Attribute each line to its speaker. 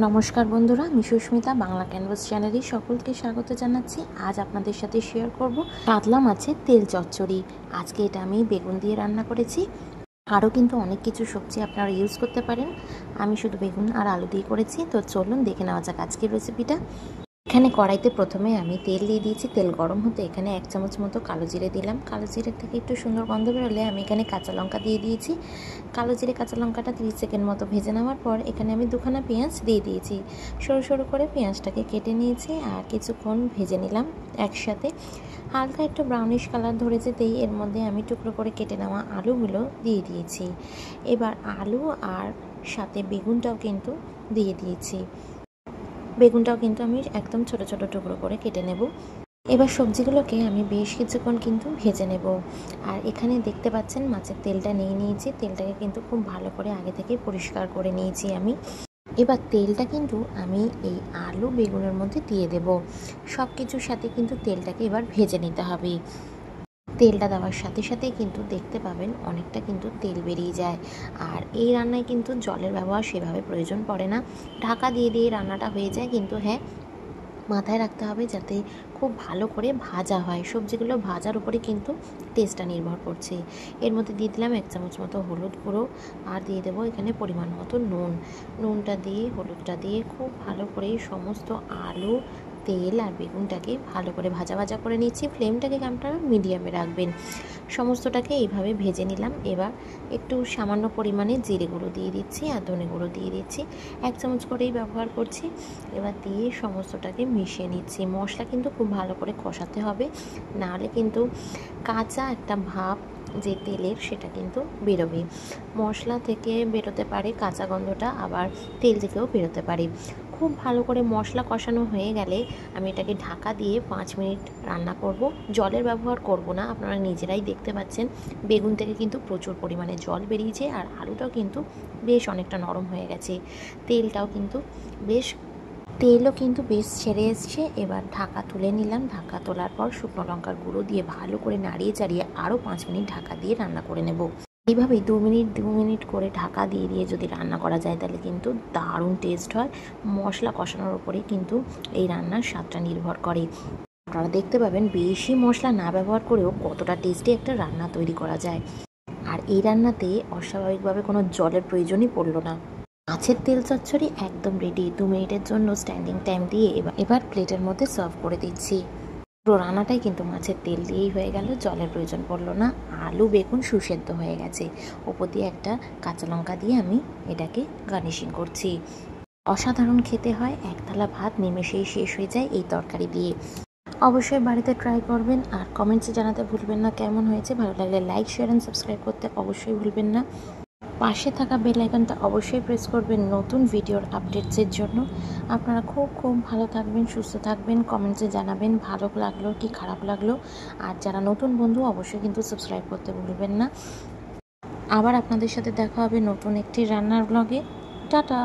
Speaker 1: নমস্কার বন্ধুরা, আমি সুস্মিতা বাংলা ক্যানভাস চ্যানেলে সকলকে স্বাগত জানাচ্ছি। আজ আপনাদের সাথে শেয়ার করব কাতলা মাছের তেল চচ্চড়ি। আজকে এটা আমি বেগুন দিয়ে রান্না করেছি। আরও কিন্তু অনেক কিছু সবজি আপনারা ইউজ করতে পারেন, আমি শুধু বেগুন আর আলু দিয়ে করেছি। তো চলুন দেখে নেওয়া যাক আজকের রেসিপিটা। এখানে কড়াইতে প্রথমে আমি তেল দিয়ে দিয়েছি। তেল গরম হতে এখানে 1 চামচ মতো কালো জিরে দিলাম। কালো জিরের থেকে একটু সুন্দর গন্ধ বেরোলে আমি এখানে কাঁচা লঙ্কা দিয়ে দিয়েছি। কালো জিরে কাঁচা লঙ্কাটা 30 সেকেন্ড মতো ভেজে নেওয়ার পর এখানে আমি 2খানা পেঁয়াজ দিয়ে দিয়েছি। সরু সরু করে পেঁয়াজটাকে কেটে নিয়েছি আর কিছুক্ষণ ভেজে নিলাম একসাথে। হালকা একটু ব্রাউনিশ কালার ধরে যেতেই এর মধ্যে আমি টুকরো করে কেটে নেওয়া আলুগুলো দিয়ে দিয়েছি। এবার আলু আর সাথে বেগুনটাও কিন্তু দিয়ে দিয়েছি। বেগুনটাও কিন্তু আমি একদম ছোট ছোট টুকরো করে কেটে নেব। এবার সবজিগুলোকে আমি বেশ কিছুক্ষণ কিন্তু ভেজে নেব। আর এখানে দেখতে পাচ্ছেন মাছের তেলটা নিয়ে নিয়েছি। তেলটাকে কিন্তু খুব ভালো করে আগে থেকে পরিষ্কার করে নিয়েছি আমি। এবার তেলটা কিন্তু আমি এই আলু বেগুনের মধ্যে দিয়ে দেব। সব কিছুর সাথে কিন্তু তেলটাকে এবার ভেজে নিতে হবে। তেলটা দেওয়ার সাথে সাথেই কিন্তু দেখতে পাবেন অনেকটা কিন্তু তেল বেরিয়ে যায়। আর এই রান্নায় কিন্তু জলের ব্যবহার সেভাবে প্রয়োজন পড়ে না। ঢাকা দিয়ে দিয়ে রান্নাটা হয়ে যায়, কিন্তু হ্যাঁ, মাথায় রাখতে হবে যাতে খুব ভালো করে ভাজা হয়। সবজিগুলো ভাজার উপরে কিন্তু টেস্টটা নির্ভর করছে। এর মধ্যে দিয়ে দিলাম 1 চামচ মতো হলুদ গুঁড়ো আর দিয়ে দেবো এখানে পরিমাণ মতো নুন। নুনটা দিয়ে হলুদটা দিয়ে খুব ভালো করে সমস্ত আলু, তেল আর বেগুনটাকে ভালো করে ভাজা ভাজা করে নিচ্ছি। ফ্লেমটাকে আপনারা মিডিয়ামে রাখবেন। সমস্তটাকে এইভাবে ভেজে নিলাম। এবার একটু সামান্য পরিমাণে জিরে গুঁড়ো দিয়ে দিচ্ছি আর ধনে গুঁড়ো দিয়ে দিচ্ছি। 1 চামচ করেই ব্যবহার করছি। এবার দিয়ে সমস্তটাকে মিশিয়ে নিচ্ছি। মশলা কিন্তু খুব ভালো করে কষাতে হবে, নাহলে কিন্তু কাঁচা একটা ভাব যে তেলের সেটা কিন্তু বেরোবে। মশলা থেকে বেরোতে পারে কাঁচা গন্ধটা, আবার তেল থেকেও বেরোতে পারে। খুব ভালো করে মশলা কষানো হয়ে গেলে আমি এটাকে ঢাকা দিয়ে 5 মিনিট রান্না করব। জলের ব্যবহার করব না, আপনারা নিজেরাই দেখতে পাচ্ছেন বেগুন থেকে কিন্তু প্রচুর পরিমাণে জল বেরিয়েছে আর আলুটাও কিন্তু বেশ অনেকটা নরম হয়ে গেছে। তেলও কিন্তু বেশ ছেড়ে এসছে। এবার ঢাকা তুলে নিলাম। ঢাকা তোলার পর শুকনো লঙ্কার গুঁড়ো দিয়ে ভালো করে নাড়িয়ে চাড়িয়ে আরও 5 মিনিট ঢাকা দিয়ে রান্না করে নেব। এইভাবেই 2 মিনিট করে ঢাকা দিয়ে দিয়ে যদি রান্না করা যায় তাহলে কিন্তু দারুণ টেস্ট হয়। মশলা কষানোর উপরেই কিন্তু এই রান্নার স্বাদটা নির্ভর করে। আপনারা দেখতে পাবেন বেশি মশলা না ব্যবহার করেও কতটা টেস্টি একটা রান্না তৈরি করা যায়। আর এই রান্নাতে অস্বাভাবিকভাবে কোনো জলের প্রয়োজনই পড়লো না। মাছের তেল চচ্চড়ি একদম রেডি। 2 মিনিটের জন্য স্ট্যান্ডিং টাইম দিয়ে এবার প্লেটের মধ্যে সার্ভ করে দিচ্ছি। পুরো রান্নাটাই কিন্তু মাছের তেল দিয়েই হয়ে গেল, জলের প্রয়োজন পড়লো না। আলু বেগুন সুসেদ্ধ হয়ে গেছে। ওপর দিয়ে একটা কাঁচা লঙ্কা দিয়ে আমি এটাকে গার্নিশিং করছি। অসাধারণ খেতে হয়। এক থালা ভাত নিমেষেই শেষ হয়ে যায় এই তরকারি দিয়ে। অবশ্যই বাড়িতে ট্রাই করবেন আর কমেন্টসে জানাতে ভুলবেন না কেমন হয়েছে। ভালো লাগলে লাইক, শেয়ার অ্যান্ড সাবস্ক্রাইব করতে অবশ্যই ভুলবেন না। পাশে থাকা বেল আইকনটা অবশ্যই প্রেস করবেন নতুন ভিডিওর আপডেটসের জন্য। আপনারা খুব খুব ভালো থাকবেন, সুস্থ থাকবেন। কমেন্টসে জানাবেন ভালো লাগলো কি খারাপ লাগলো। আর যারা নতুন বন্ধু অবশ্যই কিন্তু সাবস্ক্রাইব করতে ভুলবেন না। আবার আপনাদের সাথে দেখা হবে নতুন একটি রান্নার ব্লগে। টাটা।